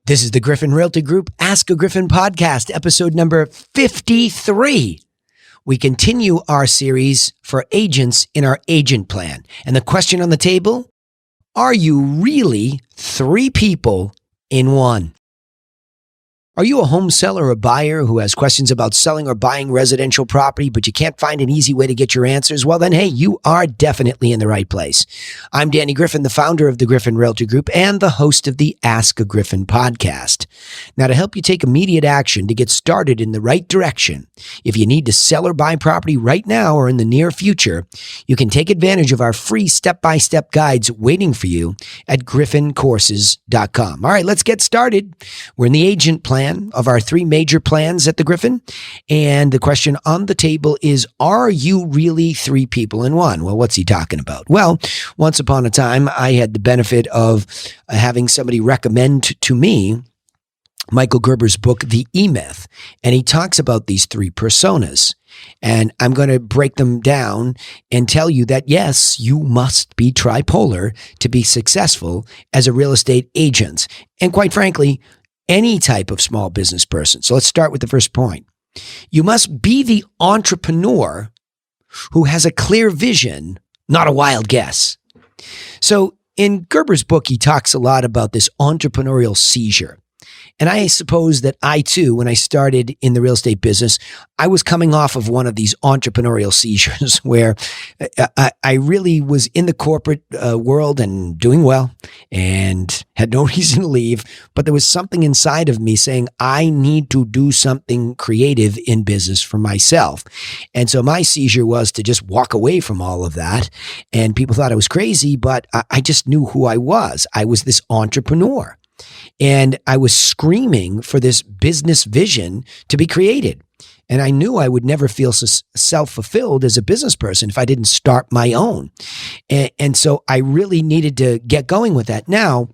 This is the Griffin Realty Group Ask-A-Griffin podcast, episode number 53. We continue our series for agents in our agent plan. And the question on the table, are you really three people in one? Are you a home seller or buyer who has questions about selling or buying residential property, but you can't find an easy way to get your answers? Well, then, hey, you are definitely in the right place. I'm Danny Griffin, the founder of the Griffin Realty Group and the host of the Ask-A-Griffin podcast. Now, to help you take immediate action to get started in the right direction, if you need to sell or buy property right now or in the near future, you can take advantage of our free step-by-step guides waiting for you at griffincourses.com. All right, let's get started. We're in the agent plan of our three major plans at the Griffin. And the question on the table is, are you really three people in one? Well, what's he talking about? Well, once upon a time, I had the benefit of having somebody recommend to me Michael Gerber's book, The E-Myth. And he talks about these three personas. And I'm going to break them down and tell you that, yes, you must be tripolar to be successful as a real estate agent. And quite frankly, any type of small business person. So let's start with the first point. You must be the entrepreneur who has a clear vision, not a wild guess. So in Gerber's book, he talks a lot about this entrepreneurial seizure. And I suppose that I too, when I started in the real estate business, I was coming off of one of these entrepreneurial seizures where I really was in the corporate world and doing well and had no reason to leave. But there was something inside of me saying, I need to do something creative in business for myself. And so my seizure was to just walk away from all of that. And people thought I was crazy, but I just knew who I was. I was this entrepreneur. And I was screaming for this business vision to be created. And I knew I would never feel self-fulfilled as a business person if I didn't start my own. And so I really needed to get going with that. Now,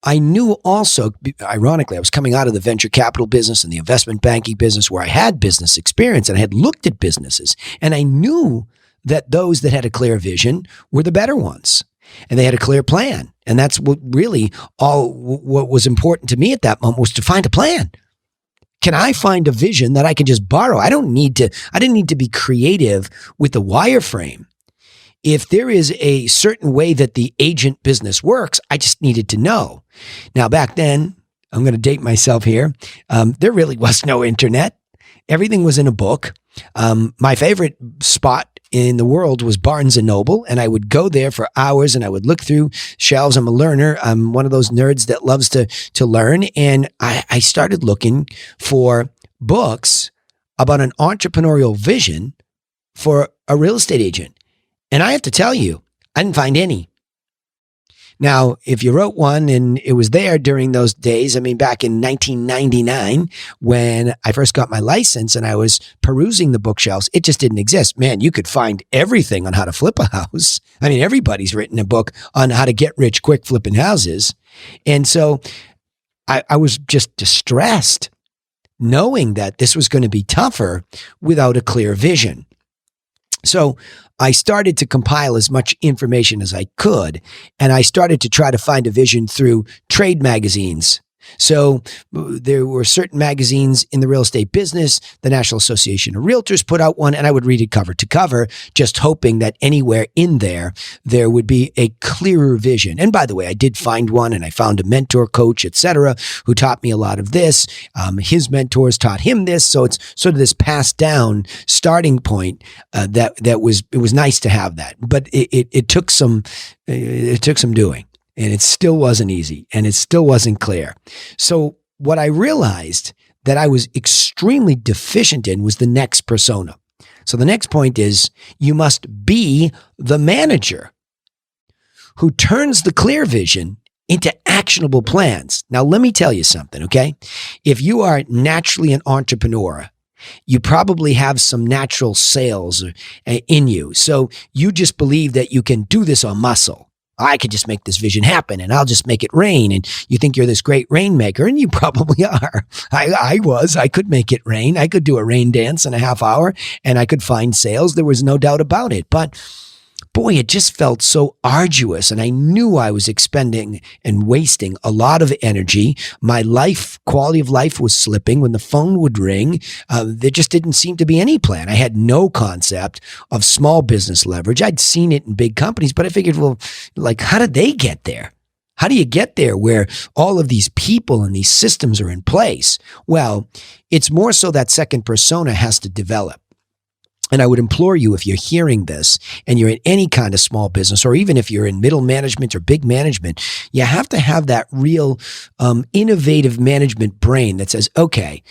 I knew also, ironically, I was coming out of the venture capital business and the investment banking business where I had business experience and I had looked at businesses. And I knew that those that had a clear vision were the better ones. And they had a clear plan. And that's what really what was important to me at that moment was to find a plan. Can I find a vision that I can just borrow? I didn't need to be creative with the wireframe. If there is a certain way that the agent business works, I just needed to know. Now, back then, I'm going to date myself here. There really was no internet. Everything was in a book. My favorite spot in the world was Barnes & Noble, and I would go there for hours and I would look through shelves. I'm a learner. I'm one of those nerds that loves to learn. And I started looking for books about an entrepreneurial vision for a real estate agent. And I have to tell you, I didn't find any. Now, if you wrote one and it was there during those days, I mean, back in 1999, when I first got my license and I was perusing the bookshelves, it just didn't exist. Man, you could find everything on how to flip a house. I mean, everybody's written a book on how to get rich quick flipping houses. And so I was just distressed knowing that this was going to be tougher without a clear vision. So I started to compile as much information as I could, and I started to try to find a vision through trade magazines. So there were certain magazines in the real estate business. The National Association of Realtors put out one, and I would read it cover to cover, just hoping that anywhere in there would be a clearer vision. And by the way, I did find one, and I found a mentor, coach, etc., who taught me a lot of this. His mentors taught him this. So it's sort of this passed down starting point it was nice to have that. But it took some doing. And it still wasn't easy, and it still wasn't clear. So what I realized that I was extremely deficient in was the next persona. So the next point is you must be the manager who turns the clear vision into actionable plans. Now, let me tell you something, okay? If you are naturally an entrepreneur, you probably have some natural sales in you. So you just believe that you can do this on muscle. I could just make this vision happen and I'll just make it rain. And you think you're this great rainmaker, and you probably are. I could make it rain. I could do a rain dance in a half hour and I could find sales. There was no doubt about it. But boy, it just felt so arduous. And I knew I was expending and wasting a lot of energy. My quality of life was slipping. When the phone would ring, there just didn't seem to be any plan. I had no concept of small business leverage. I'd seen it in big companies, but I figured, well, like, how did they get there? How do you get there where all of these people and these systems are in place? Well, it's more so that second persona has to develop. And I would implore you, if you're hearing this and you're in any kind of small business, or even if you're in middle management or big management, you have to have that real innovative management brain that says, okay,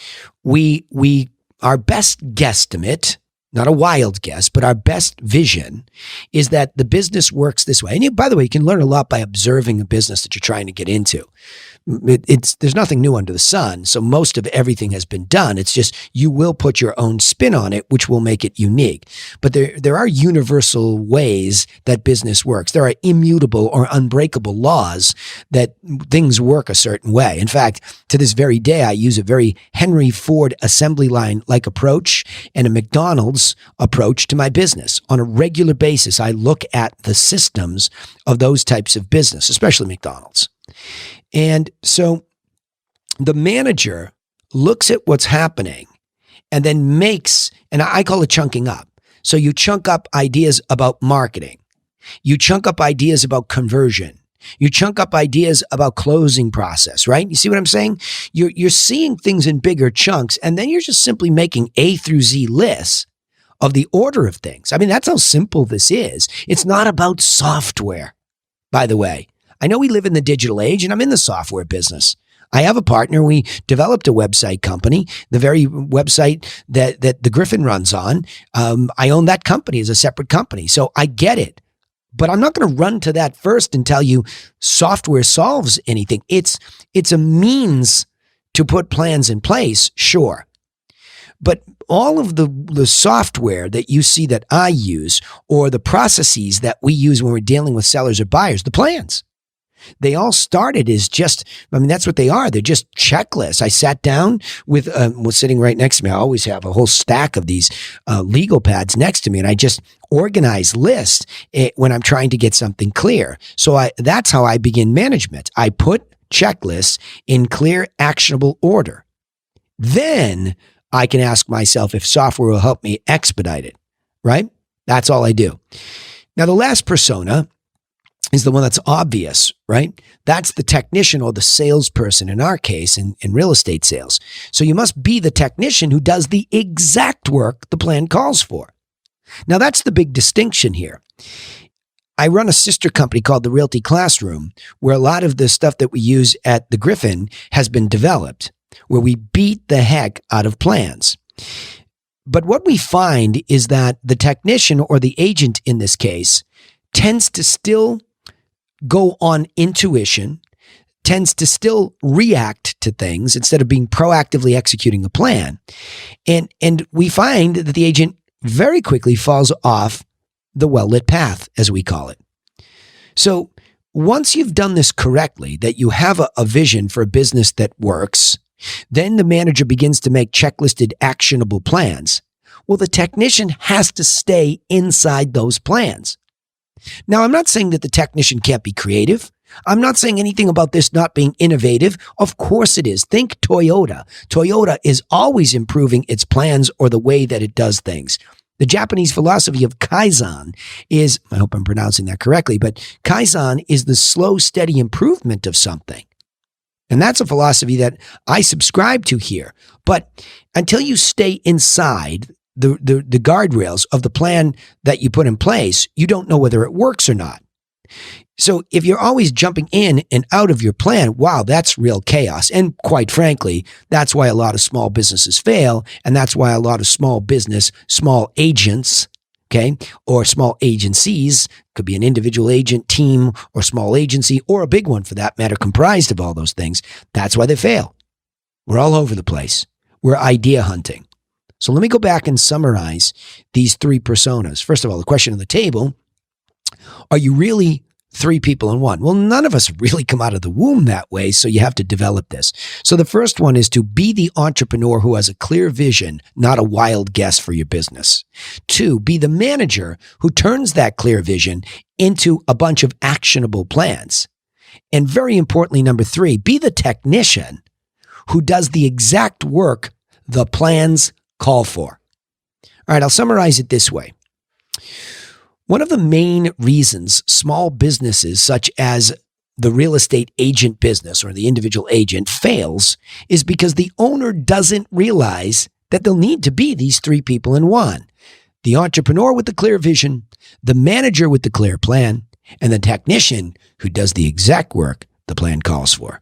our best guesstimate, not a wild guess, but our best vision is that the business works this way. And by the way, you can learn a lot by observing a business that you're trying to get into. There's nothing new under the sun. So most of everything has been done. It's just you will put your own spin on it, which will make it unique. But there are universal ways that business works. There are immutable or unbreakable laws that things work a certain way. In fact, to this very day, I use a very Henry Ford assembly line-like approach and a McDonald's approach to my business. On a regular basis, I look at the systems of those types of business, especially McDonald's. And so the manager looks at what's happening and then makes, and I call it chunking up. So you chunk up ideas about marketing. You chunk up ideas about conversion. You chunk up ideas about closing process, right? You see what I'm saying? You're seeing things in bigger chunks, and then you're just simply making A through Z lists of the order of things. I mean, that's how simple this is. It's not about software, by the way. I know we live in the digital age, and I'm in the software business. I have a partner. We developed a website company, the very website that the Griffin runs on. I own that company as a separate company. So I get it. But I'm not going to run to that first and tell you software solves anything. It's a means to put plans in place, sure. But all of the software that you see that I use, or the processes that we use when we're dealing with sellers or buyers, the plans, they all started as that's what they are. They're just checklists. I sat down with, was sitting right next to me. I always have a whole stack of these legal pads next to me, and I just organize lists when I'm trying to get something clear. So that's how I begin management. I put checklists in clear, actionable order. Then I can ask myself if software will help me expedite it, right? That's all I do. Now, the last persona is the one that's obvious, right? That's the technician or the salesperson in our case in real estate sales. So you must be the technician who does the exact work the plan calls for. Now that's the big distinction here. I run a sister company called the Realty Classroom, where a lot of the stuff that we use at the Griffin has been developed, where we beat the heck out of plans. But what we find is that the technician or the agent in this case tends to still go on intuition, tends to still react to things instead of being proactively executing a plan. And we find that the agent very quickly falls off the well-lit path, as we call it. So once you've done this correctly, that you have a vision for a business that works, then the manager begins to make checklisted actionable plans. Well, the technician has to stay inside those plans. Now, I'm not saying that the technician can't be creative. I'm not saying anything about this not being innovative. Of course it is. Think Toyota. Toyota is always improving its plans or the way that it does things. The Japanese philosophy of Kaizen is, I hope I'm pronouncing that correctly, but Kaizen is the slow, steady improvement of something. And that's a philosophy that I subscribe to here. But until you stay inside the guardrails of the plan that you put in place, you don't know whether it works or not. So if you're always jumping in and out of your plan, wow, that's real chaos. And quite frankly, that's why a lot of small businesses fail. And that's why a lot of small agents, okay, or small agencies, could be an individual agent, team, or small agency, or a big one for that matter, comprised of all those things. That's why they fail. We're all over the place. We're idea hunting. So let me go back and summarize these three personas. First of all, the question on the table, are you really three people in one. Well, none of us really come out of the womb that way, so you have to develop this. So the first one is to be the entrepreneur who has a clear vision, not a wild guess for your business. 2, be the manager who turns that clear vision into a bunch of actionable plans. And very importantly, number 3, be the technician who does the exact work the plans call for. All right, I'll summarize it this way. One of the main reasons small businesses such as the real estate agent business or the individual agent fails is because the owner doesn't realize that they'll need to be these three people in one. The entrepreneur with the clear vision, the manager with the clear plan, and the technician who does the exact work the plan calls for.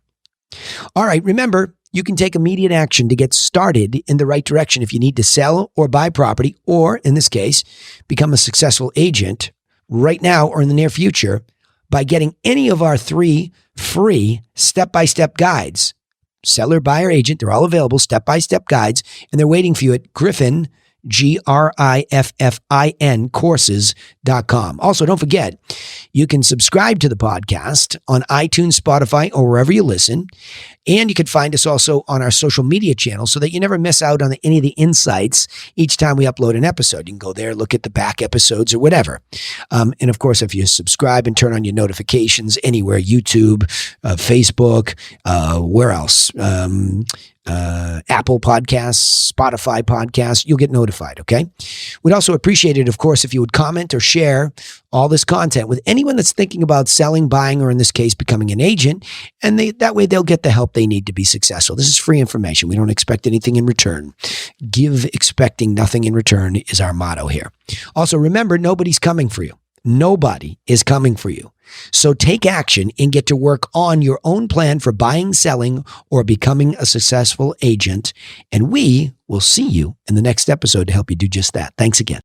All right, remember, you can take immediate action to get started in the right direction if you need to sell or buy property, or in this case, become a successful agent right now or in the near future by getting any of our 3 free step-by-step guides. Seller, buyer, agent, they're all available, step-by-step guides, and they're waiting for you at Griffin, Griffin courses.com. Also, don't forget, you can subscribe to the podcast on iTunes, Spotify, or wherever you listen. And you can find us also on our social media channels so that you never miss out on any of the insights each time we upload an episode. You can go there, look at the back episodes or whatever. And of course, if you subscribe and turn on your notifications anywhere, YouTube, Facebook, where else? Apple Podcasts, Spotify Podcasts, you'll get notified, okay? We'd also appreciate it, of course, if you would comment or share all this content with anyone that's thinking about selling, buying, or in this case, becoming an agent, and that way they'll get the help they need to be successful. This is free information. We don't expect anything in return. Give expecting nothing in return is our motto here. Also, remember, nobody's coming for you. Nobody is coming for you. So take action and get to work on your own plan for buying, selling, or becoming a successful agent. And we will see you in the next episode to help you do just that. Thanks again.